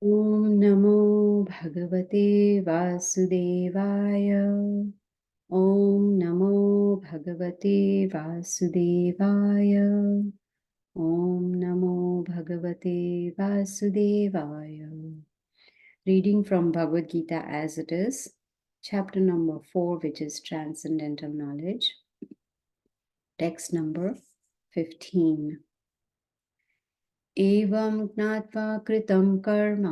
Om Namo Bhagavate Vasudevaya. Om Namo Bhagavate Vasudevaya. Om Namo Bhagavate Vasudevaya. Reading from Bhagavad Gita as it is, chapter number 4, which is Transcendental Knowledge. Text number 15. एवं ज्ञात्वा कृतं कर्म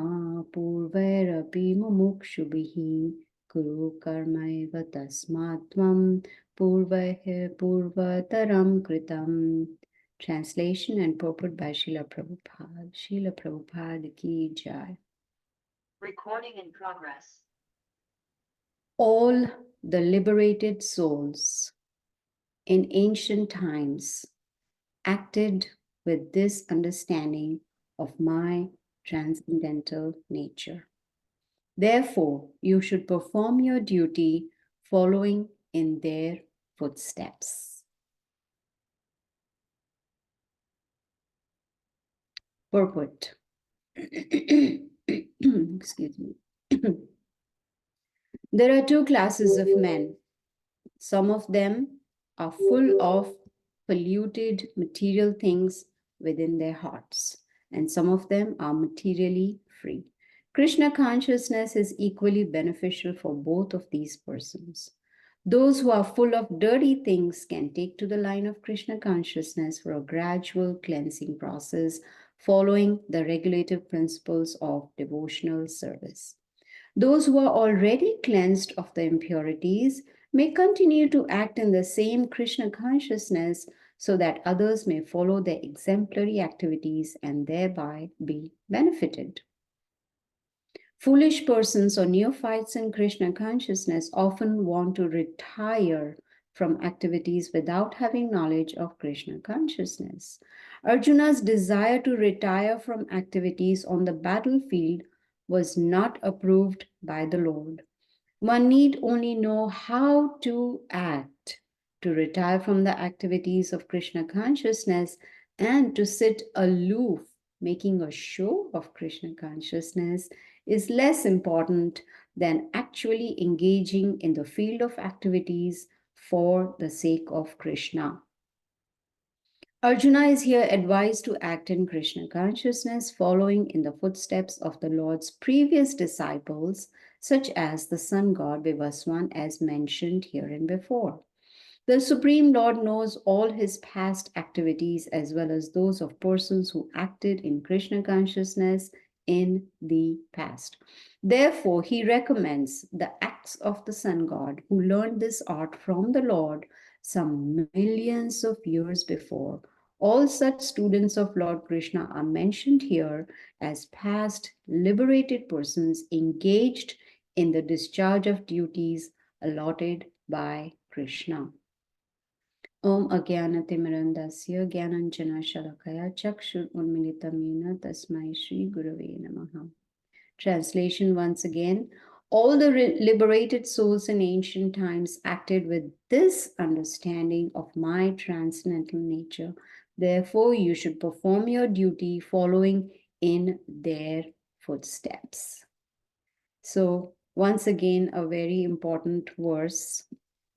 पूर्वैरपि मुमुक्षुभिः कुरु कर्मैव तस्मात् त्वं पूर्वैः पूर्वतरं कृतम्. Translation and purport by Srila Prabhupada. Srila Prabhupada ki jai. Recording in progress. All the liberated souls in ancient times acted with this understanding of my transcendental nature. Therefore, you should perform your duty following in their footsteps. Purport. Excuse me. There are two classes of men. Some of them are full of polluted material things within their hearts, and some of them are materially free. Krishna consciousness is equally beneficial for both of these persons. Those who are full of dirty things can take to the line of Krishna consciousness for a gradual cleansing process following the regulative principles of devotional service. Those who are already cleansed of the impurities may continue to act in the same Krishna consciousness so that others may follow their exemplary activities and thereby be benefited. Foolish persons or neophytes in Krishna consciousness often want to retire from activities without having knowledge of Krishna consciousness. Arjuna's desire to retire from activities on the battlefield was not approved by the Lord. One need only know how to act to retire from the activities of Krishna consciousness and to sit aloof, making a show of Krishna consciousness is less important than actually engaging in the field of activities for the sake of Krishna. Arjuna is here advised to act in Krishna consciousness, following in the footsteps of the Lord's previous disciples, such as the sun god Vivaswan, as mentioned hereinbefore. The Supreme Lord knows all his past activities as well as those of persons who acted in Krishna consciousness in the past. Therefore, he recommends the acts of the sun god who learned this art from the Lord some millions of years before. All such students of Lord Krishna are mentioned here as past liberated persons engaged in the discharge of duties allotted by Krishna. Om Agyanatimirandasya Gyananjana Shalakaya Chakshur Unmilitamina Tasmai Shri Gurave Namaha. Translation once again. All the liberated souls in ancient times acted with this understanding of my transcendental nature. Therefore, you should perform your duty following in their footsteps. So, once again, a very important verse.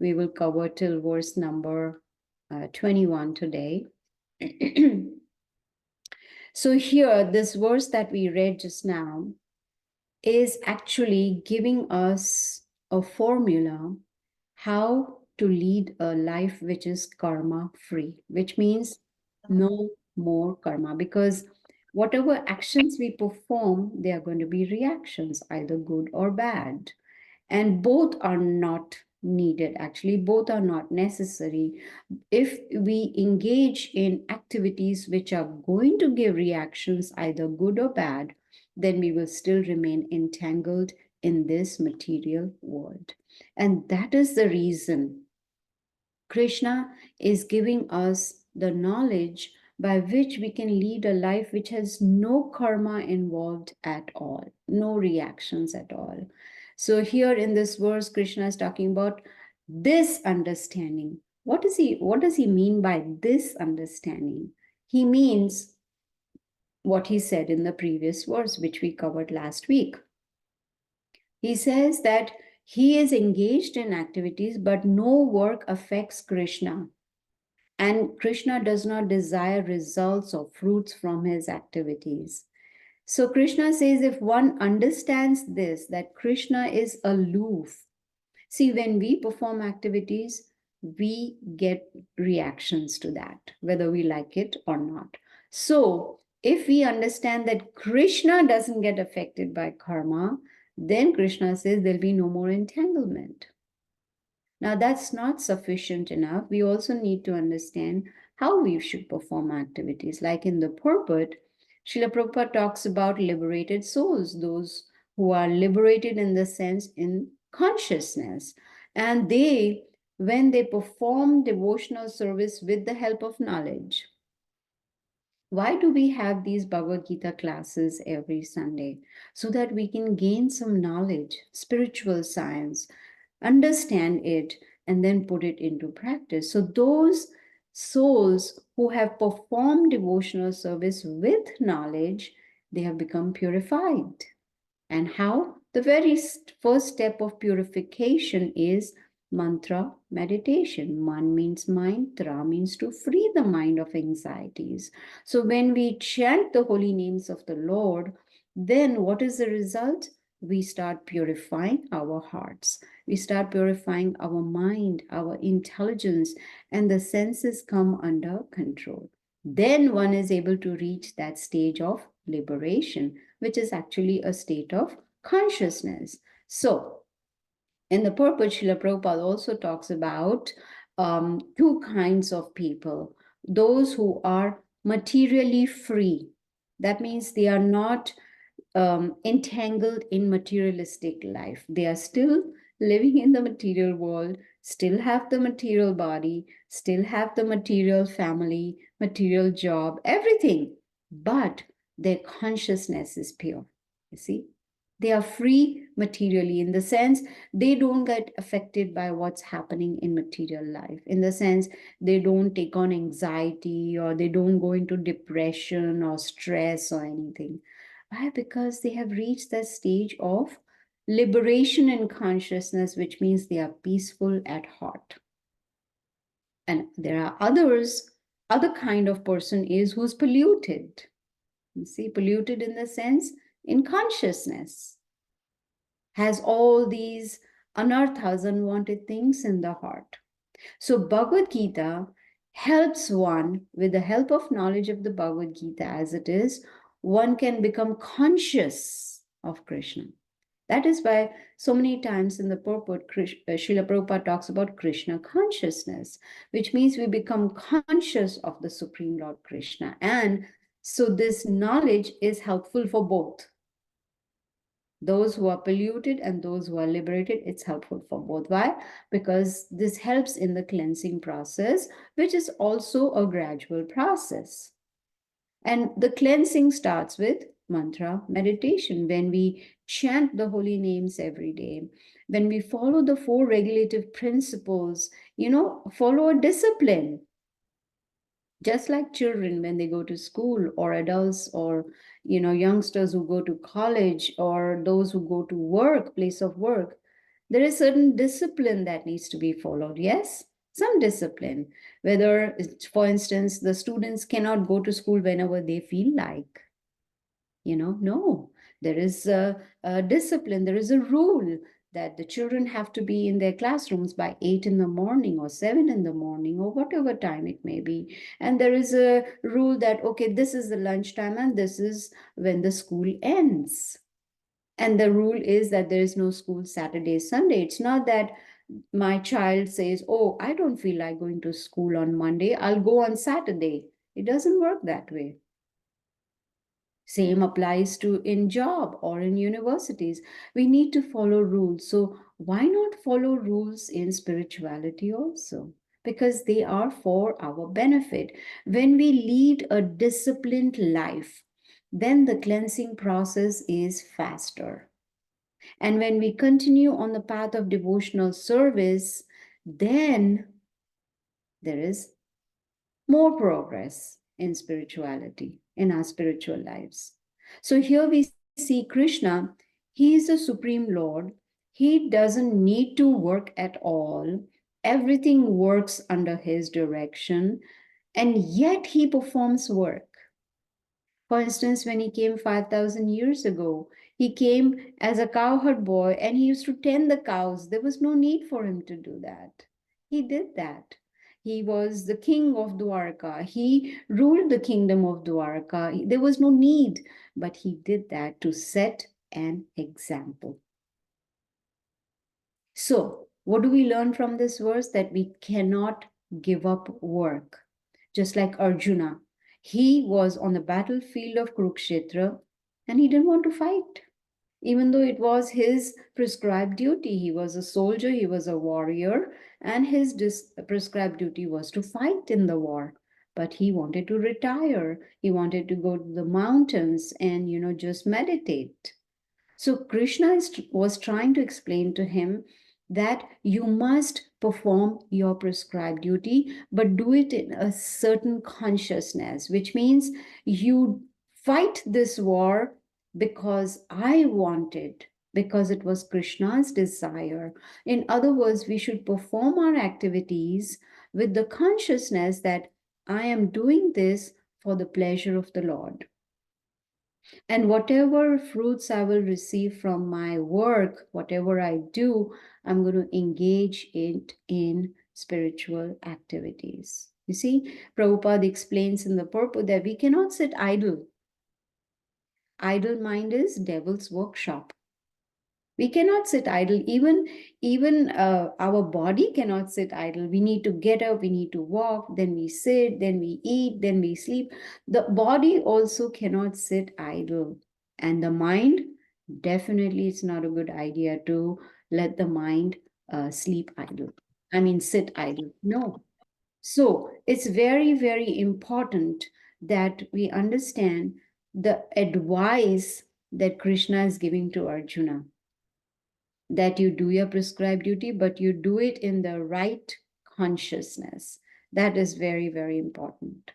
We will cover till verse number 21 today. So, here, this verse that we read just now is actually giving us a formula how to lead a life which is karma free, which means no more karma, because whatever actions we perform, they are going to be reactions, either good or bad. And both are not needed, actually, both are not necessary. If we engage in activities which are going to give reactions, either good or bad, then we will still remain entangled in this material world. And that is the reason Krishna is giving us the knowledge by which we can lead a life which has no karma involved at all, no reactions at all. So here in this verse, Krishna is talking about this understanding. What does he mean by this understanding? He means what he said in the previous verse, which we covered last week. He says that he is engaged in activities, but no work affects Krishna. And Krishna does not desire results or fruits from his activities. So Krishna says if one understands this, that Krishna is aloof. See, when we perform activities, we get reactions to that, whether we like it or not. So if we understand that Krishna doesn't get affected by karma, then Krishna says there'll be no more entanglement. Now, that's not sufficient enough. We also need to understand how we should perform activities. Like in the purport, Srila Prabhupada talks about liberated souls, those who are liberated in the sense in consciousness. And they, when they perform devotional service with the help of knowledge, why do we have these Bhagavad Gita classes every Sunday? So that we can gain some knowledge, spiritual science, understand it, and then put it into practice. So those souls who have performed devotional service with knowledge, they have become purified. And how? The very first step of purification is mantra meditation. Man means mind, tra means to free the mind of anxieties. So when we chant the holy names of the Lord, then what is the result? We start purifying our hearts. We start purifying our mind, our intelligence, and the senses come under control. Then one is able to reach that stage of liberation, which is actually a state of consciousness. So, in the purport, Srila Prabhupada also talks about two kinds of people: those who are materially free. That means they are not entangled in materialistic life. They are still living in the material world, still have the material body, still have the material family, material job, everything, but their consciousness is pure. You see, they are free materially, in the sense they don't get affected by what's happening in material life, in the sense they don't take on anxiety, or they don't go into depression or stress or anything. Why? Because they have reached that stage of liberation in consciousness, which means they are peaceful at heart. And there are others, other kind of person is who's polluted. You see, polluted in the sense in consciousness, has all these anarthas, unwanted things in the heart. So Bhagavad Gita helps one, with the help of knowledge of the Bhagavad Gita as it is, one can become conscious of Krishna. That is why so many times in the purport, Srila Prabhupada talks about Krishna consciousness, which means we become conscious of the Supreme Lord Krishna. And so this knowledge is helpful for both. Those who are polluted and those who are liberated, it's helpful for both. Why? Because this helps in the cleansing process, which is also a gradual process. And the cleansing starts with mantra meditation. When we chant the holy names every day, when we follow the four regulative principles, follow a discipline. Just like children when they go to school, or adults, or youngsters who go to college, or those who go to work, place of work, there is certain discipline that needs to be followed. Yes, some discipline. Whether, for instance, the students cannot go to school whenever they feel like. No, there is a discipline, there is a rule that the children have to be in their classrooms by 8 in the morning or 7 in the morning or whatever time it may be. And there is a rule that, okay, this is the lunchtime and this is when the school ends. And the rule is that there is no school Saturday, Sunday. It's not that my child says, oh, I don't feel like going to school on Monday, I'll go on Saturday. It doesn't work that way. Same applies to in job or in universities. We need to follow rules. So why not follow rules in spirituality also? Because they are for our benefit. When we lead a disciplined life, then the cleansing process is faster. And when we continue on the path of devotional service, then there is more progress. in spirituality, in our spiritual lives. So here we see Krishna, he is the Supreme Lord. He doesn't need to work at all. Everything works under his direction, and yet he performs work. For instance, when he came 5,000 years ago, he came as a cowherd boy and he used to tend the cows. There was no need for him to do that. He did that. He was the king of Dwarka. He ruled the kingdom of Dwarka. There was no need, but he did that to set an example. So, what do we learn from this verse? That we cannot give up work. Just like Arjuna, he was on the battlefield of Kurukshetra and he didn't want to fight, even though it was his prescribed duty. He was a soldier, he was a warrior, and his prescribed duty was to fight in the war. But he wanted to retire. He wanted to go to the mountains and, just meditate. So Krishna was trying to explain to him that you must perform your prescribed duty, but do it in a certain consciousness, which means you fight this war because I wanted, because it was Krishna's desire. In other words, we should perform our activities with the consciousness that I am doing this for the pleasure of the Lord. And whatever fruits I will receive from my work, whatever I do, I'm going to engage it in spiritual activities. You see, Prabhupada explains in the purport that we cannot sit idle. Idle mind is devil's workshop. We cannot sit idle. Even our body cannot sit idle. We need to get up, we need to walk, then we sit, then we eat, then we sleep. The body also cannot sit idle. And the mind, definitely it's not a good idea to let the mind sleep idle. I mean, sit idle. No. So it's very, very important that we understand the advice that Krishna is giving to Arjuna, that you do your prescribed duty, but you do it in the right consciousness. That is very, very important.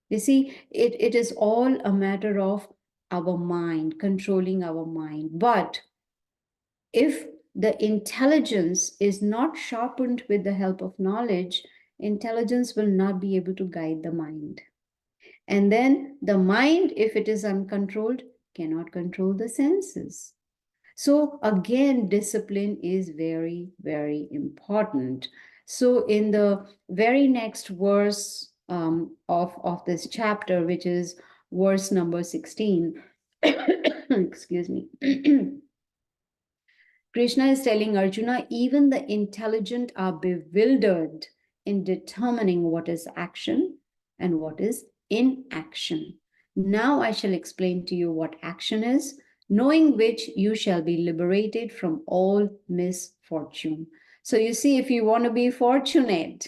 You see, it is all a matter of our mind, controlling our mind. But if the intelligence is not sharpened with the help of knowledge, intelligence will not be able to guide the mind. And then the mind, if it is uncontrolled, cannot control the senses. So again, discipline is very, very important. So in the very next verse of this chapter, which is verse number 16, excuse me, Krishna is telling Arjuna, even the intelligent are bewildered in determining what is action and what is inaction. Now I shall explain to you what action is, knowing which you shall be liberated from all misfortune. So you see, if you want to be fortunate,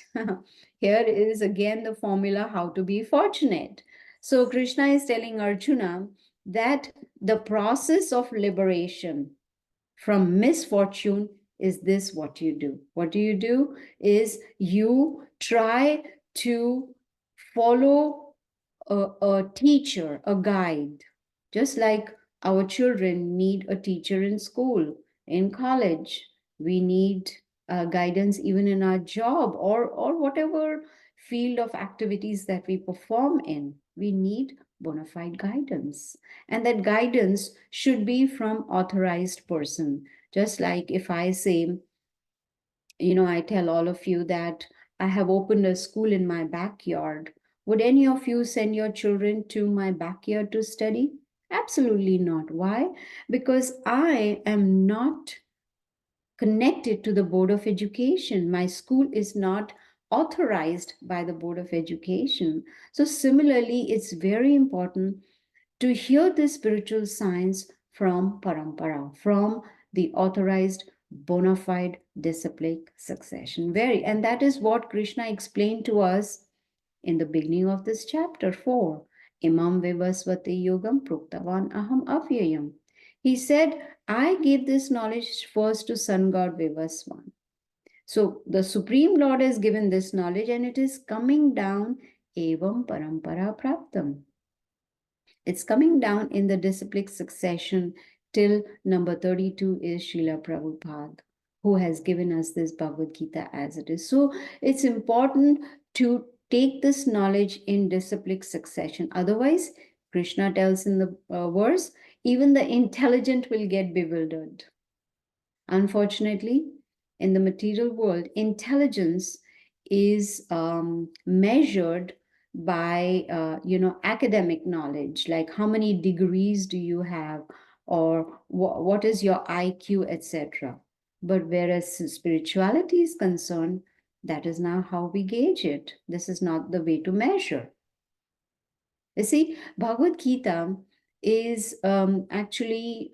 here is again the formula how to be fortunate. So Krishna is telling Arjuna that the process of liberation from misfortune is this: what you do. What do? Is you try to follow a teacher, a guide, just like our children need a teacher in school, in college. We need guidance even in our job, or whatever field of activities that we perform in. We need bona fide guidance, and that guidance should be from authorized person. Just like if I say, I tell all of you that I have opened a school in my backyard. Would any of you send your children to my backyard to study? Absolutely not. Why? Because I am not connected to the Board of Education. My school is not authorized by the Board of Education. So similarly, it's very important to hear the spiritual science from parampara, from the authorized bona fide disciplic succession. And that is what Krishna explained to us in the beginning of this chapter 4. Imam vivasvati yogam pruktavan aham avyayam. He said, I gave this knowledge first to Sun God Vivaswan. So the Supreme Lord has given this knowledge and it is coming down evam parampara praptam. It's coming down in the disciplic succession till number 32 is Srila Prabhupada, who has given us this Bhagavad Gita as it is. So it's important to take this knowledge in disciplic succession. Otherwise, Krishna tells in the verse, even the intelligent will get bewildered. Unfortunately, in the material world, intelligence is measured by academic knowledge, like how many degrees do you have, or what is your IQ, etc. But whereas spirituality is concerned, that is now how we gauge it. This is not the way to measure. You see, Bhagavad Gita is actually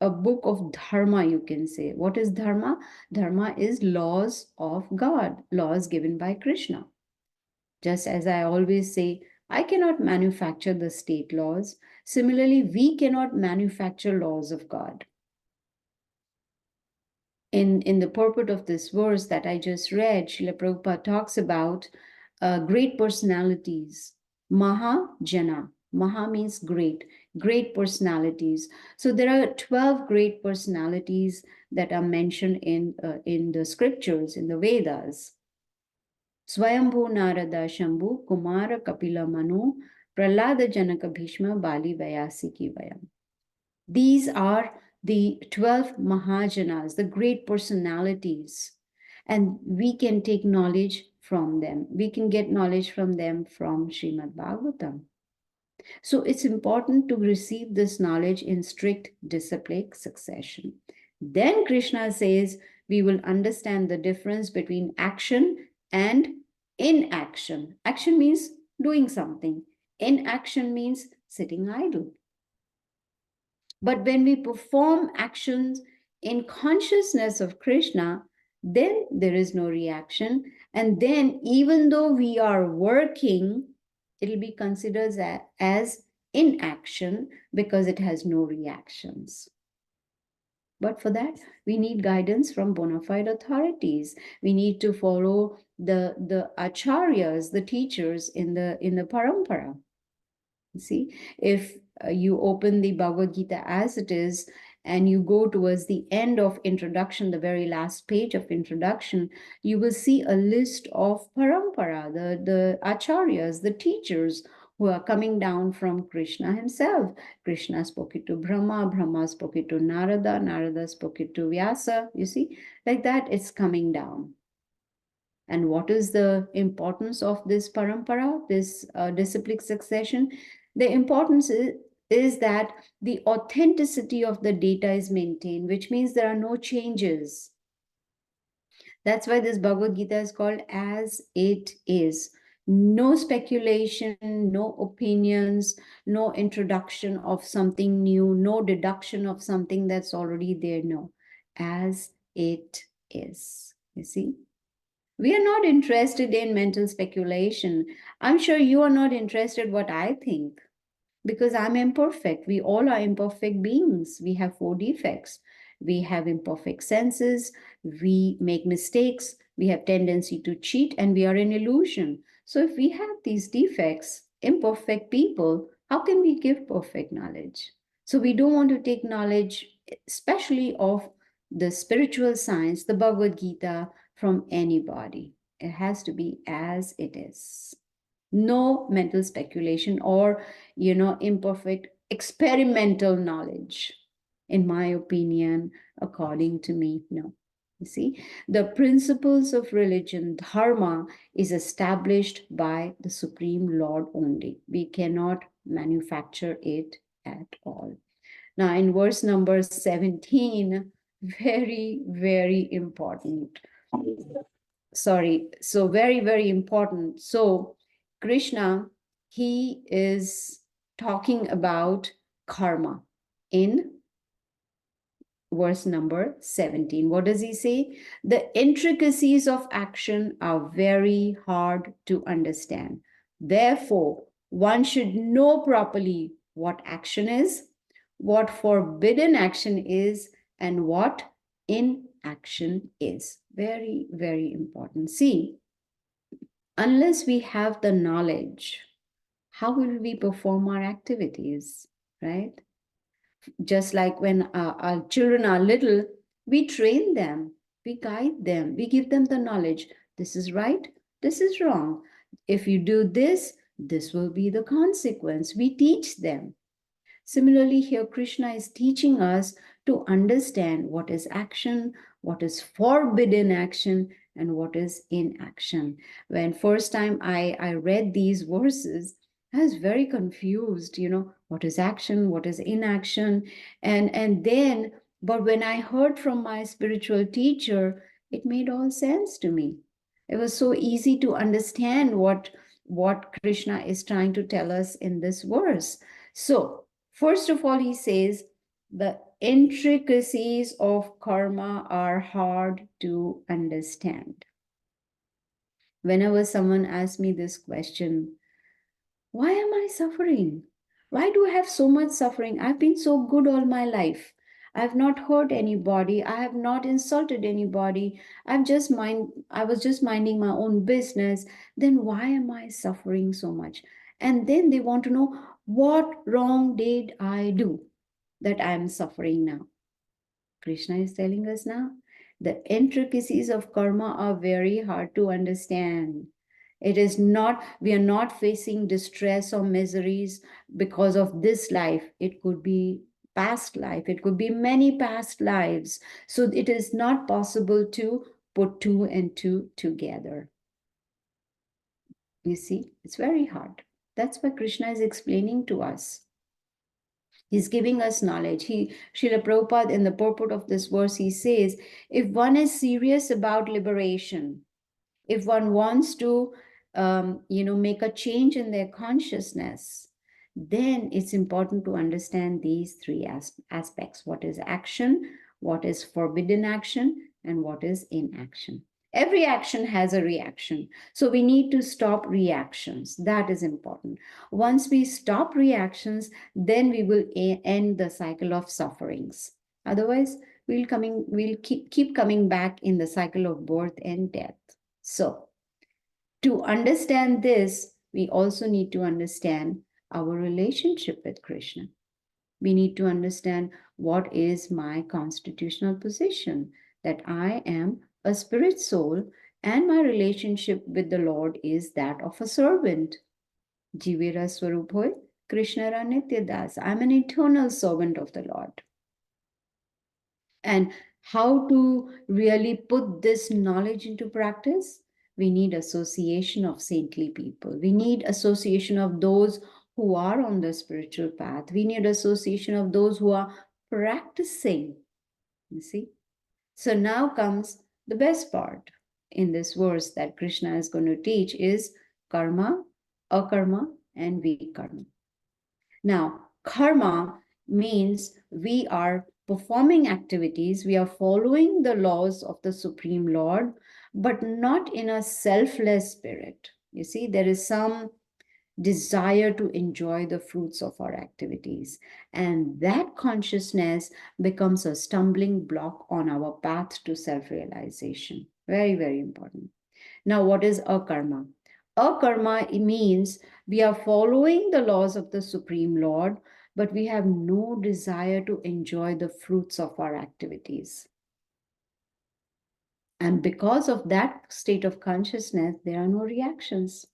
a book of dharma, you can say. What is dharma? Dharma is laws of God, laws given by Krishna. Just as I always say, I cannot manufacture the state laws. Similarly, we cannot manufacture laws of God. In the purport of this verse that I just read, Srila Prabhupada talks about great personalities, Mahajana. Maha means great, great personalities. So there are 12 great personalities that are mentioned in the scriptures, in the Vedas. Swayambhu Narada Shambhu Kumara Kapila Manu Prahlada Janaka Bhishma Bali Vyasiki Vayam. These are the 12 Mahajanas, the great personalities, and we can take knowledge from them. We can get knowledge from them from Srimad Bhagavatam. So it's important to receive this knowledge in strict disciplic succession. Then Krishna says we will understand the difference between action and inaction. Action means doing something. Inaction means sitting idle. But when we perform actions in consciousness of Krishna, then there is no reaction. And then, even though we are working, it'll be considered as inaction because it has no reactions. But for that, we need guidance from bona fide authorities. We need to follow the acharyas, the teachers in the parampara. See, if you open the Bhagavad Gita as it is, and you go towards the end of introduction, the very last page of introduction, you will see a list of parampara, the acharyas, the teachers who are coming down from Krishna himself. Krishna spoke it to Brahma, Brahma spoke it to Narada, Narada spoke it to Vyasa. You see, like that, it's coming down. And what is the importance of this parampara, this disciplic succession? The importance is that the authenticity of the data is maintained, which means there are no changes. That's why this Bhagavad Gita is called as it is. No speculation, no opinions, no introduction of something new, no deduction of something that's already there. No, as it is. You see? We are not interested in mental speculation. I'm sure you are not interested what I think because I'm imperfect. We all are imperfect beings. We have 4 defects. We have imperfect senses. We make mistakes. We have tendency to cheat and we are an illusion. So if we have these defects, imperfect people, how can we give perfect knowledge? So we don't want to take knowledge, especially of the spiritual science, the Bhagavad Gita, from anybody. It has to be as it is. No mental speculation or, imperfect experimental knowledge. In my opinion, according to me, no. You see, the principles of religion, dharma, is established by the Supreme Lord only. We cannot manufacture it at all. Now, in verse number 17, very, very important. Sorry, so very, very important. So, Krishna, he is talking about karma in verse number 17. What does he say? The intricacies of action are very hard to understand. Therefore, one should know properly what action is, what forbidden action is, and what inaction is. Very, very important. See, Unless we have the knowledge, how will we perform our activities, right? Just like when our children are little, we train them, we guide them, we give them the knowledge. This is right, this is wrong. If you do this, this will be the consequence. We teach them. Similarly, here Krishna is teaching us to understand what is action, what is forbidden action, and what is inaction. When first time I read these verses, I was very confused, what is action, what is inaction, and then, but when I heard from my spiritual teacher, it made all sense to me. It was so easy to understand what Krishna is trying to tell us in this verse. So, first of all, he says the intricacies of karma are hard to understand. Whenever someone asks me this question, why am I suffering? Why do I have so much suffering? I've been so good all my life. I've not hurt anybody. I have not insulted anybody. I was just minding my own business. Then why am I suffering so much? And then they want to know, what wrong did I do that I am suffering now? Krishna is telling us now the intricacies of karma are very hard to understand. It is not, we are not facing distress or miseries because of this life. It could be past life, it could be many past lives. So it is not possible to put two and two together. You see, it's very hard. That's why Krishna is explaining to us. He's giving us knowledge. Srila Prabhupada, in the purport of this verse, he says, if one is serious about liberation, if one wants to, make a change in their consciousness, then it's important to understand these three aspects. What is action, what is forbidden action, and what is inaction. Every action has a reaction. So we need to stop reactions. That is important. Once we stop reactions, then we will end the cycle of sufferings. Otherwise, we'll keep coming back in the cycle of birth and death. So, to understand this, we also need to understand our relationship with Krishna. We need to understand what is my constitutional position, that I am a spirit soul and my relationship with the Lord is that of a servant. Jivera Swarup hoy, Krishna ra Nitya Das. I'm an eternal servant of the Lord. And how to really put this knowledge into practice? We need association of saintly people. We need association of those who are on the spiritual path. We need association of those who are practicing. You see? So now comes the best part in this verse that Krishna is going to teach is karma, akarma, and vikarma. Now, karma means we are performing activities, we are following the laws of the Supreme Lord, but not in a selfless spirit. You see, there is some desire to enjoy the fruits of our activities. And that consciousness becomes a stumbling block on our path to self realization. Very, very important. Now, what is akarma? Akarma means we are following the laws of the Supreme Lord, but we have no desire to enjoy the fruits of our activities. And because of that state of consciousness, there are no reactions.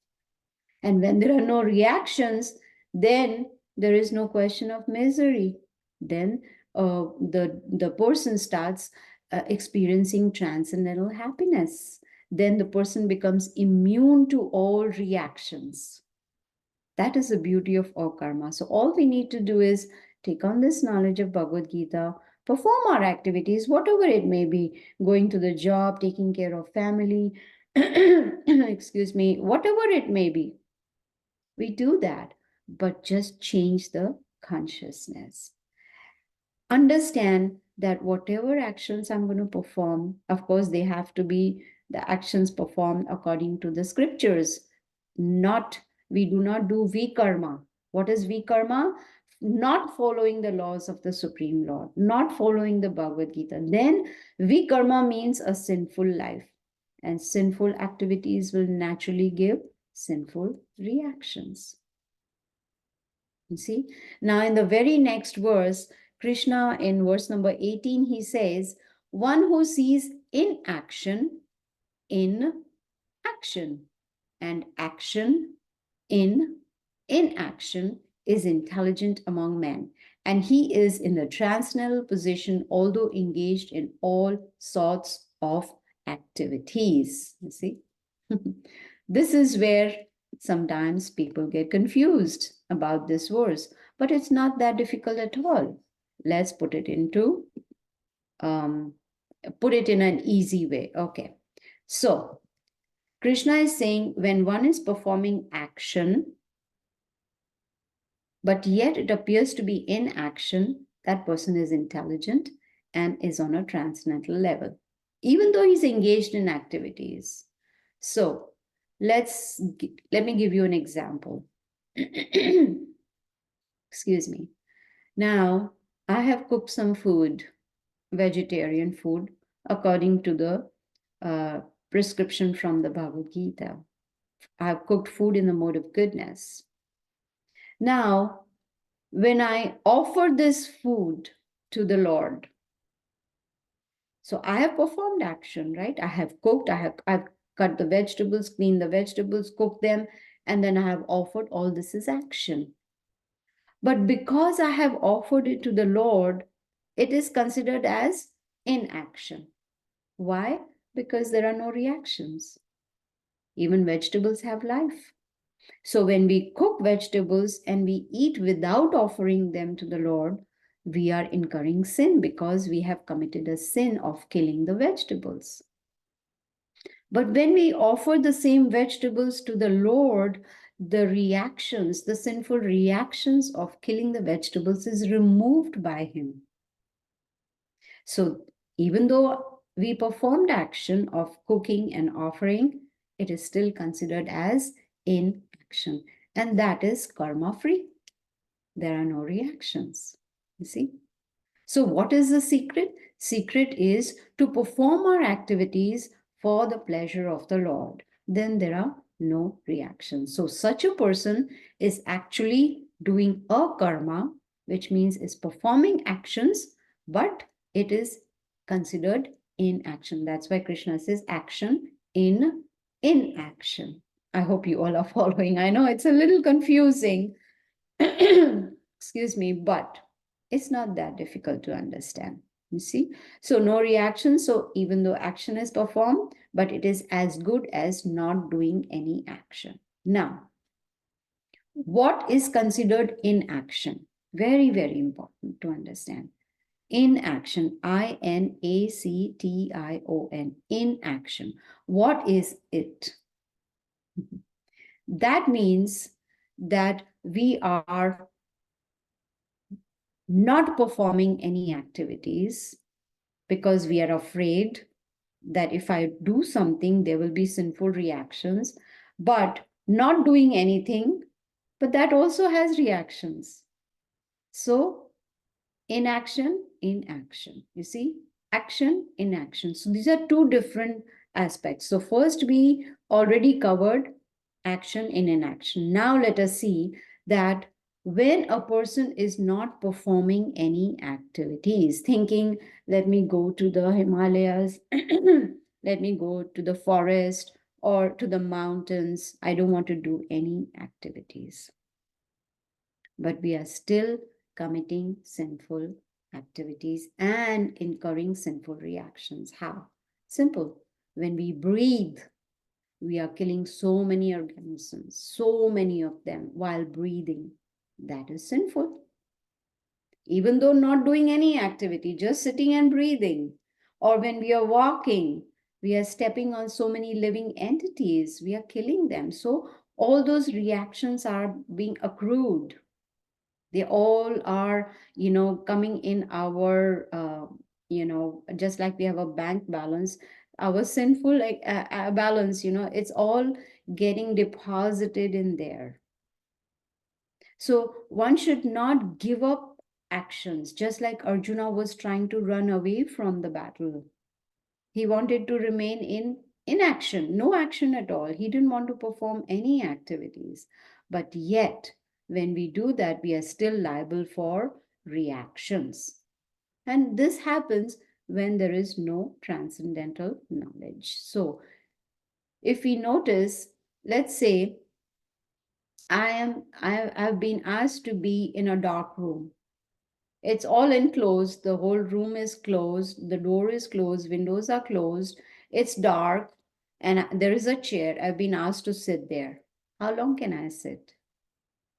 And when there are no reactions, then there is no question of misery. Then the person starts experiencing transcendental happiness. Then the person becomes immune to all reactions. That is the beauty of all karma. So all we need to do is take on this knowledge of Bhagavad Gita, perform our activities, whatever it may be, going to the job, taking care of family, excuse me, whatever it may be. We do that, but just change the consciousness. Understand that whatever actions I'm going to perform, of course, they have to be the actions performed according to the scriptures. We do not do vikarma. What is vikarma? Not following the laws of the Supreme Lord, not following the Bhagavad Gita. Then vikarma means a sinful life. And sinful activities will naturally give sinful reactions. You see? Now, in the very next verse, Krishna, in verse number 18, he says, one who sees inaction in action and action in inaction is intelligent among men. And he is in the transcendental position, although engaged in all sorts of activities. You see? This is where sometimes people get confused about this verse, but it's not that difficult at all. Let's put it into put it in an easy way. Okay. So Krishna is saying when one is performing action, but yet it appears to be inaction, that person is intelligent and is on a transcendental level, even though he's engaged in activities. So let me give you an example. Excuse me. Now, I have cooked some food, vegetarian food, according to the prescription from the Bhagavad Gita. I have cooked food in the mode of goodness. Now, when I offer this food to the Lord, so I have performed action, right? I have cooked, I've cut the vegetables, cleaned the vegetables, cooked them, and then I have offered. All this is action. But because I have offered it to the Lord, it is considered as inaction. Why? Because there are no reactions. Even vegetables have life. So when we cook vegetables and we eat without offering them to the Lord, we are incurring sin because we have committed a sin of killing the vegetables. But when we offer the same vegetables to the Lord, the reactions, the sinful reactions of killing the vegetables is removed by Him. So even though we performed action of cooking and offering, it is still considered as inaction. And that is karma free. There are no reactions. You see? So what is the secret? Secret is to perform our activities for the pleasure of the Lord. Then there are no reactions. So such a person is actually doing a karma, which means is performing actions, but it is considered inaction. That's why Krishna says action in inaction. I hope you all are following. I know it's a little confusing. Excuse me, but it's not that difficult to understand. You see? So no reaction. So even though action is performed, but it is as good as not doing any action. Now, what is considered inaction? Very, very important to understand. Inaction, INACTION, inaction. What is it? That means that we are not performing any activities because we are afraid that if I do something, there will be sinful reactions, but not doing anything, but that also has reactions. So inaction, inaction. You see, action, inaction. So these are two different aspects. So first we already covered action in inaction. Now let us see that when a person is not performing any activities, thinking, let me go to the Himalayas, let me go to the forest or to the mountains, I don't want to do any activities. But we are still committing sinful activities and incurring sinful reactions. How? Simple. When we breathe, we are killing so many organisms, so many of them while breathing. That is sinful. Even though not doing any activity, just sitting and breathing. Or when we are walking, we are stepping on so many living entities, we are killing them. So all those reactions are being accrued. They all are, coming in our, just like we have a bank balance, our sinful balance, it's all getting deposited in there. So one should not give up actions, just like Arjuna was trying to run away from the battle. He wanted to remain in inaction, no action at all. He didn't want to perform any activities. But yet, when we do that, we are still liable for reactions. And this happens when there is no transcendental knowledge. So, if we notice, let's say I've been asked to be in a dark room. It's all enclosed, the whole room is closed, the door is closed, windows are closed, it's dark, and there is a chair. I've been asked to sit there. How long can I sit?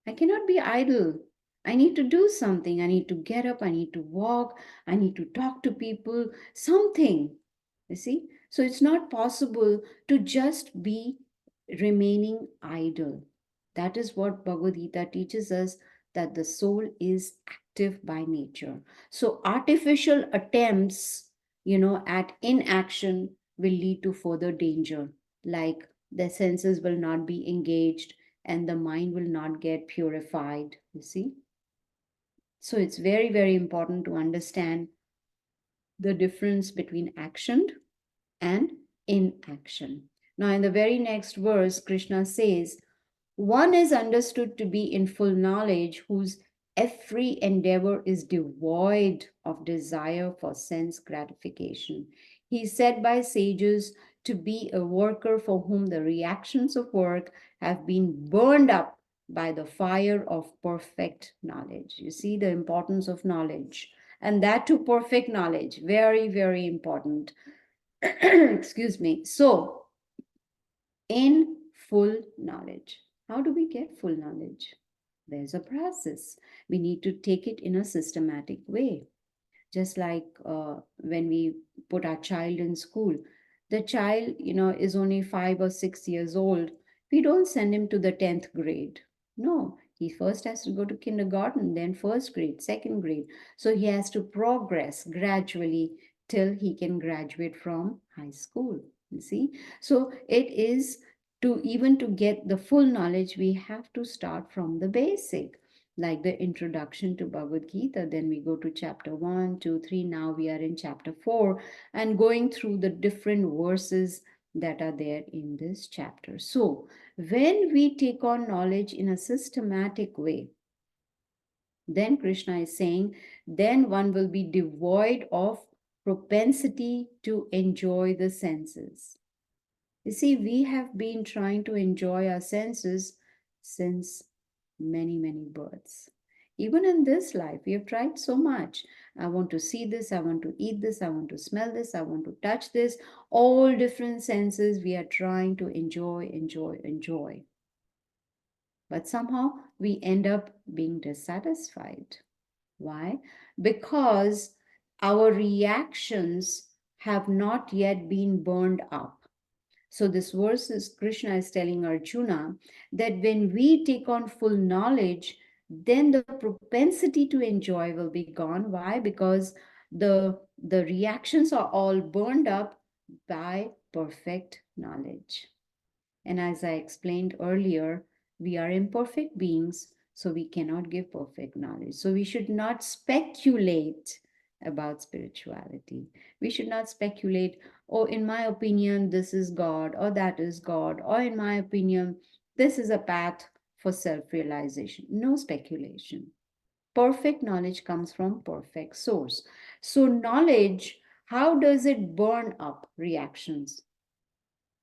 I cannot be idle. I need to do something. I need to get up. I need to walk. I need to talk to people. Something. You see? So it's not possible to just be remaining idle. That is what Bhagavad Gita teaches us, that the soul is active by nature. So artificial attempts, at inaction will lead to further danger, like the senses will not be engaged and the mind will not get purified, you see. So it's very, very important to understand the difference between action and inaction. Now, in the very next verse, Krishna says, one is understood to be in full knowledge whose every endeavor is devoid of desire for sense gratification. He is said by sages to be a worker for whom the reactions of work have been burned up by the fire of perfect knowledge. You see the importance of knowledge, and that too perfect knowledge. Very, very important. Excuse me. So, in full knowledge. How do we get full knowledge? There's a process. We need to take it in a systematic way. Just like when we put our child in school, the child, is only 5 or 6 years old. We don't send him to the 10th grade. No, he first has to go to kindergarten, then first grade, second grade. So he has to progress gradually till he can graduate from high school. You see? So it is, to even to get the full knowledge, we have to start from the basic, like the introduction to Bhagavad Gita. Then we go to chapter 1, 2, 3. Now we are in chapter 4 and going through the different verses that are there in this chapter. So, when we take on knowledge in a systematic way, then Krishna is saying, then one will be devoid of propensity to enjoy the senses. You see, we have been trying to enjoy our senses since many, many births. Even in this life, we have tried so much. I want to see this, I want to eat this, I want to smell this, I want to touch this. All different senses we are trying to enjoy, enjoy, enjoy. But somehow we end up being dissatisfied. Why? Because our reactions have not yet been burned up. So this verse is, Krishna is telling Arjuna that when we take on full knowledge, then the propensity to enjoy will be gone. Why? Because the reactions are all burned up by perfect knowledge. And as I explained earlier, we are imperfect beings, so we cannot give perfect knowledge. So we should not speculate about spirituality. We should not speculate, oh, in my opinion, this is God, or that is God, or in my opinion, this is a path for self realization. No speculation. Perfect knowledge comes from perfect source. So, knowledge, how does it burn up reactions?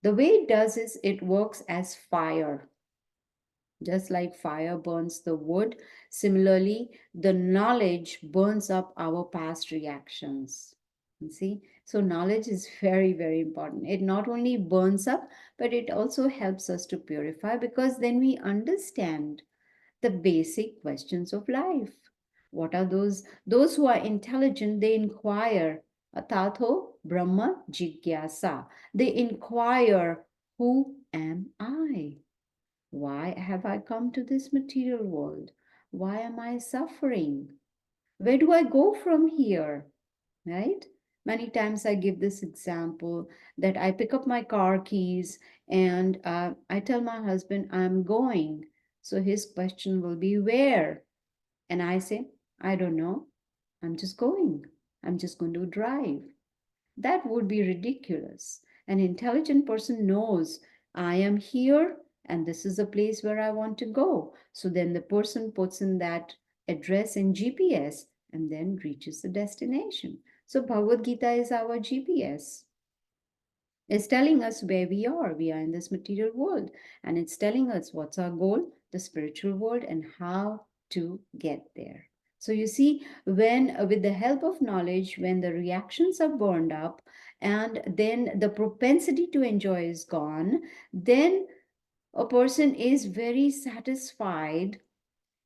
The way it does is it works as fire. Just like fire burns the wood, similarly, the knowledge burns up our past reactions. You see? So, knowledge is very, very important. It not only burns up, but it also helps us to purify, because then we understand the basic questions of life. What are those? Those who are intelligent, they inquire. Atatho Brahma Jigyasa. They inquire, who am I? Why have I come to this material world? Why am I suffering? Where do I go from here? Right? Many times I give this example that I pick up my car keys and I tell my husband I'm going. So his question will be, where? And I say, I don't know. I'm just going. I'm just going to drive. That would be ridiculous. An intelligent person knows I am here and this is the place where I want to go. So then the person puts in that address in GPS and then reaches the destination. So Bhagavad Gita is our GPS. It's telling us where we are. We are in this material world. And it's telling us what's our goal, the spiritual world, and how to get there. So you see, when with the help of knowledge, when the reactions are burned up and then the propensity to enjoy is gone, then a person is very satisfied.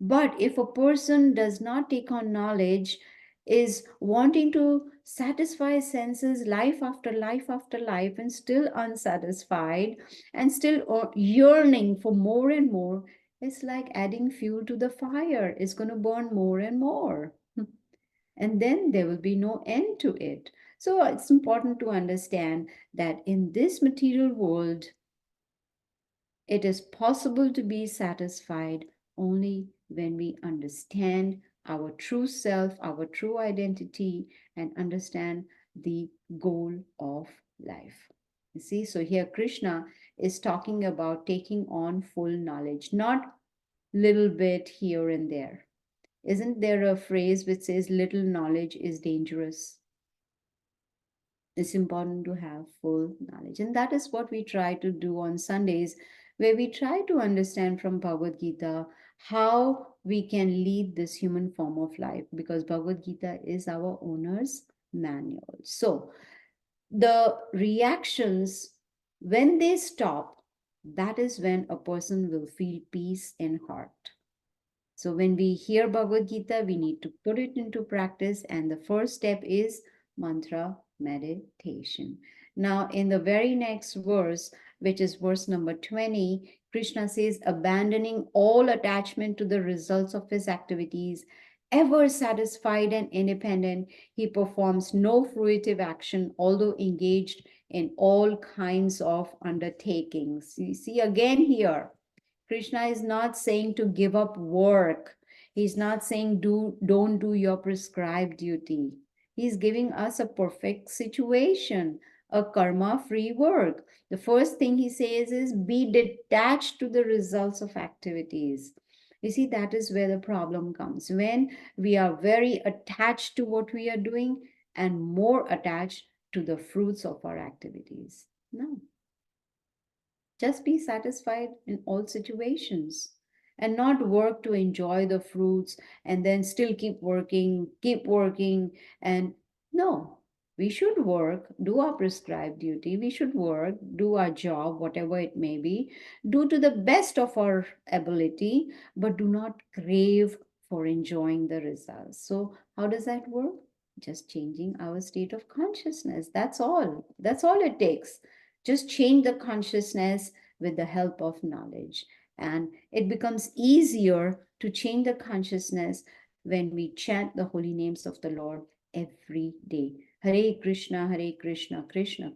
But if a person does not take on knowledge, is wanting to satisfy senses life after life after life and still unsatisfied and still yearning for more and more, it's like adding fuel to the fire. It's going to burn more and more. And then there will be no end to it. So it's important to understand that in this material world, it is possible to be satisfied only when we understand our true self, our true identity, and understand the goal of life. You see, so here Krishna is talking about taking on full knowledge, not little bit here and there. Isn't there a phrase which says little knowledge is dangerous? It's important to have full knowledge. And that is what we try to do on Sundays, where we try to understand from Bhagavad Gita how we can lead this human form of life, because Bhagavad Gita is our owner's manual. So the reactions, when they stop, that is when a person will feel peace in heart. So when we hear Bhagavad Gita, we need to put it into practice. And the first step is mantra meditation. Now, in the very next verse, which is verse number 20, Krishna says, abandoning all attachment to the results of his activities, ever satisfied and independent, he performs no fruitive action, although engaged in all kinds of undertakings. You see again here, Krishna is not saying to give up work. He's not saying don't do your prescribed duty. He's giving us a perfect situation, a karma-free work. The first thing he says is be detached to the results of activities. You see, that is where the problem comes. When we are very attached to what we are doing and more attached to the fruits of our activities. No. Just be satisfied in all situations and not work to enjoy the fruits and then still keep working. And no, we should work, do our prescribed duty. We should work, do our job, whatever it may be, do to the best of our ability, but do not crave for enjoying the results. So, how does that work? Just changing our state of consciousness. That's all. That's all it takes. Just change the consciousness with the help of knowledge. And it becomes easier to change the consciousness when we chant the holy names of the Lord every day. Hare Krishna, Krishna Krishna,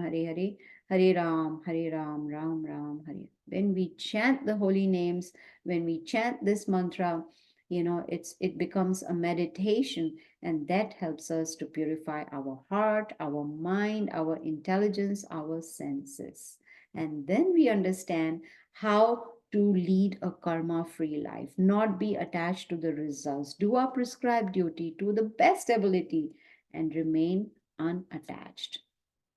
Hare Hare, Hare Ram, Ram Ram, Hare. When we chant the holy names, when we chant this mantra, it becomes a meditation, and that helps us to purify our heart, our mind, our intelligence, our senses. And then we understand how to lead a karma free life, not be attached to the results, do our prescribed duty to the best ability, and remain unattached.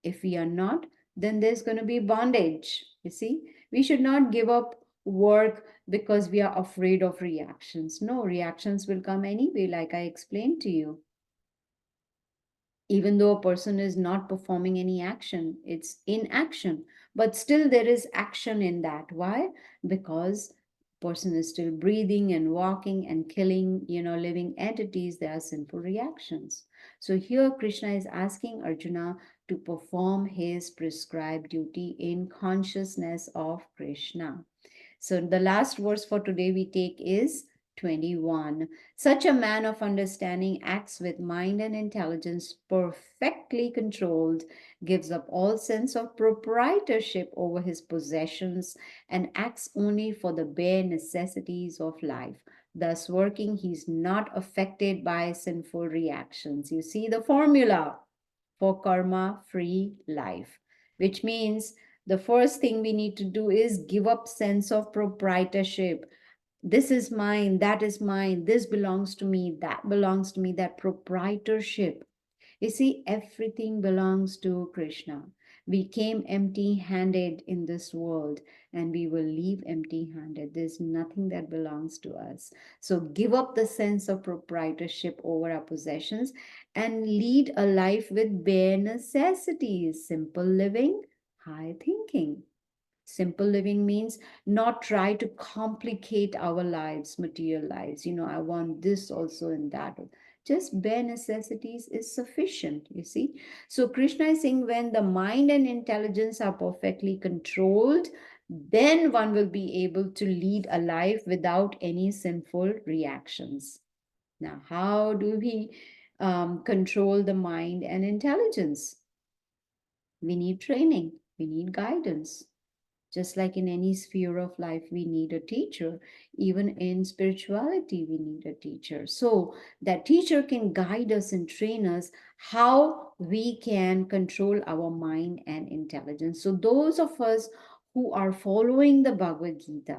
If we are not, then there's going to be bondage. You see, we should not give up work because we are afraid of reactions. No, reactions will come anyway, like I explained to you. Even though a person is not performing any action, it's inaction, but still there is action in that. Why? Because person is still breathing and walking and killing, living entities. There are sinful reactions. So here Krishna is asking Arjuna to perform his prescribed duty in consciousness of Krishna. So the last verse for today we take is 21. Such a man of understanding acts with mind and intelligence perfectly controlled, gives up all sense of proprietorship over his possessions, and acts only for the bare necessities of life. Thus, working, he's not affected by sinful reactions. You see the formula for karma free life. which means the first thing we need to do is give up sense of proprietorship. This is mine, that is mine, this belongs to me, that belongs to me, that proprietorship. You see, everything belongs to Krishna. We came empty handed in this world and we will leave empty handed. There's nothing that belongs to us. So give up the sense of proprietorship over our possessions and lead a life with bare necessities, simple living, high thinking. Simple living means not try to complicate our lives, material lives. I want this also and that. Just bare necessities is sufficient, you see. So Krishna is saying when the mind and intelligence are perfectly controlled, then one will be able to lead a life without any sinful reactions. Now, how do we control the mind and intelligence? We need training, we need guidance. Just like in any sphere of life, we need a teacher. Even in spirituality, we need a teacher. So that teacher can guide us and train us how we can control our mind and intelligence. So those of us who are following the Bhagavad Gita,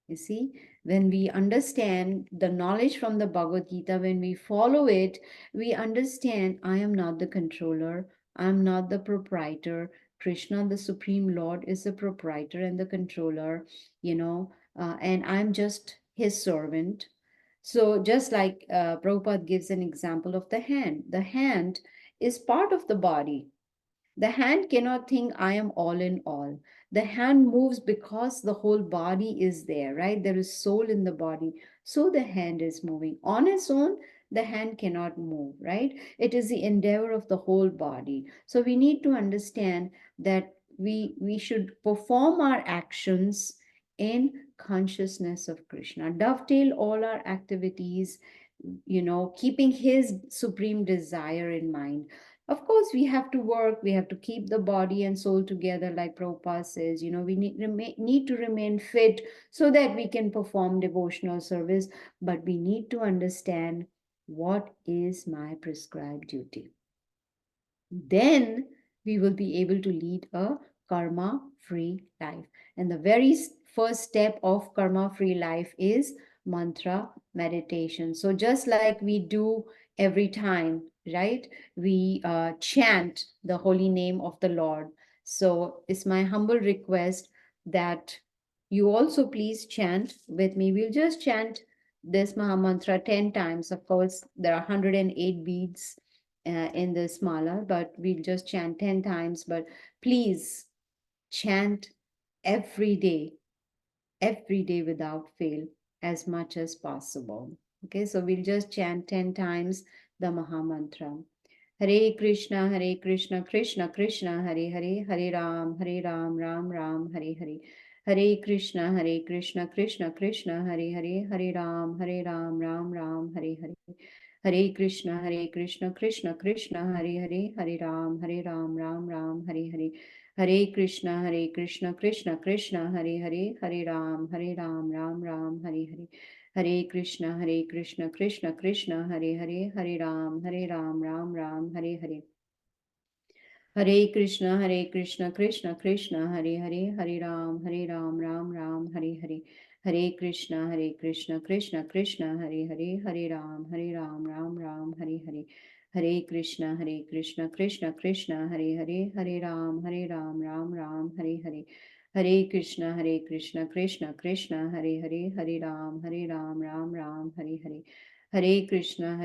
you see, when we understand the knowledge from the Bhagavad Gita, when we follow it, we understand I am not the controller, I am not the proprietor. Krishna, the Supreme Lord, is the proprietor and the controller, and I'm just his servant. So, just like Prabhupada gives an example of the hand is part of the body. The hand cannot think I am all in all. The hand moves because the whole body is there, right? There is soul in the body. So the hand is moving. On its own, the hand cannot move, right? It is the endeavor of the whole body. So we need to understand that we should perform our actions in consciousness of Krishna. Dovetail all our activities, keeping his supreme desire in mind. Of course, we have to work, we have to keep the body and soul together, like Prabhupada says. We need to remain fit so that we can perform devotional service, but we need to understand what is my prescribed duty. Then we will be able to lead a karma free life. And the very first step of karma free life is mantra meditation. So, just like we do every time, right? We chant the holy name of the Lord. So, it's my humble request that you also please chant with me. We'll just chant this Maha Mantra 10 times. Of course, there are 108 beads in this mala, but we'll just chant 10 times. But please chant every every day without fail, as much as possible. Okay, so we'll just chant 10 times the Maha Mantra. Hare Krishna, Krishna Krishna, Hare Hare, Hare Ram, Ram Ram, Hare Hare. Hare Krishna, Krishna Krishna, Hare Hare, Hare Ram, Ram Ram, Hare Hare. Hare Krishna, Krishna Krishna, Hare Hare, Hare Ram, Ram Ram, Hare Hare. Hare Krishna, Krishna Krishna, Hare Hare, Hare Ram, Ram Ram, Hare Hare. Hare Krishna, Krishna Krishna, Hare Hare, Hare Ram, Ram Ram, Hare Hare. Hare Krishna, Krishna Krishna, Hare Hare, Hare Ram, Ram Ram, Hare Hare. Hare Krishna, Krishna Krishna, Hare Hare, Hare Ram, Ram Ram, Hare Hare. Hare Krishna, Krishna Krishna, Hare Hare, Hare Ram, Ram Ram, Hare Hare. Hare Krishna, Krishna Krishna, Hare Hare, Hare Ram, Ram Ram, Hare Hare. Hare Krishna,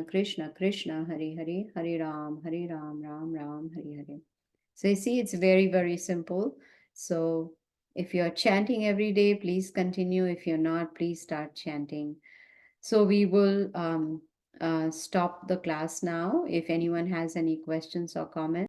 Krishna Krishna, Hare Hare, Hare Ram, Ram Ram, Hare Hare. So you see, it's very, very simple. So if you're chanting every day, please continue. If you're not, please start chanting. So we will stop the class now. If anyone has any questions or comments.